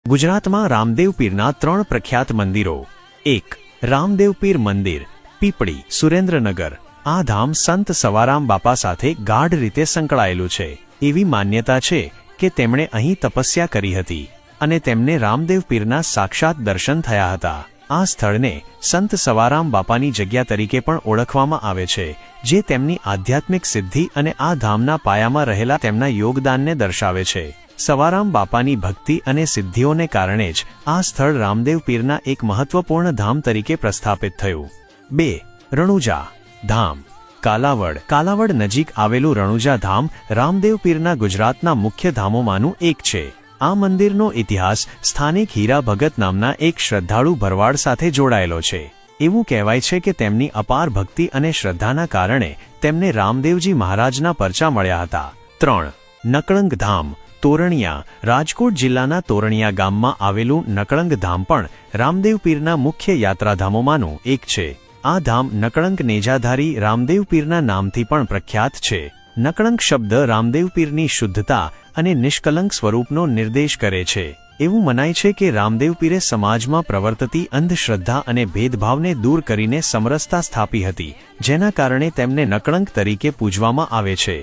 ગુજરાતમાં રામદેવ પીરના 3 પ્રખ્યાત મંદિરો। 1. રામદેવ પીર મંદિર, પીપળી, સુરેન્દ્રનગર। આ ધામ સંત સવારામ બાપા સાથે ગાઢ રીતે સંકળાયેલું છે। એવી માન્યતા છે કે તેમણે અહીં તપસ્યા કરી હતી અને તેમને રામદેવ પીરના સાક્ષાત દર્શન થયા હતા। આ સ્થળને સંત સવારામ બાપાની જગ્યા તરીકે પણ ઓળખવામાં આવે છે, જે તેમની આધ્યાત્મિક સિદ્ધિ અને આ ધામના પાયામાં રહેલા તેમના યોગદાનને દર્શાવે છે। સવારામ બાપાની ભક્તિ અને સિદ્ધિઓને કારણે જ આ સ્થળ રામદેવ પીરના એક મહત્વપૂર્ણ ધામ તરીકે પ્રસ્થાપિત થયું। 2. રણુજા ધામ, કાલાવડ નજીક આવેલું રણુજા ધામ રામદેવ પીરના ગુજરાતના મુખ્ય ધામોમાંનું એક છે। આ મંદિરનો ઇતિહાસ સ્થાનિક હીરા ભગત નામના એક શ્રદ્ધાળુ ભરવાડ સાથે જોડાયેલો છે। એવું કહેવાય છે કે તેમની અપાર ભક્તિ અને શ્રદ્ધાના કારણે તેમને રામદેવજી મહારાજના પરચા મળ્યા હતા। 3. નકળંગ ધામ, તોરણિયા, રાજકોટ જિલ્લાના તોરણિયા ગામમાં આવેલું નકળંગ ધામ પણ રામદેવ પીરના મુખ્ય યાત્રાધામોમાંનું એક છે। આ ધામ નકળંગ નેજાધારી રામદેવ પીરના નામથી પણ પ્રખ્યાત છે। નકળંગ શબ્દ રામદેવ પીરની શુદ્ધતા અને નિષ્કલંક સ્વરૂપનો નિર્દેશ કરે છે। એવું મનાય છે કે રામદેવ પીરે સમાજમાં પ્રવર્તતી અંધશ્રદ્ધા અને ભેદભાવને દૂર કરીને સમરસતા સ્થાપી હતી, જેના કારણે તેમને નકળંક તરીકે પૂજવામાં આવે છે।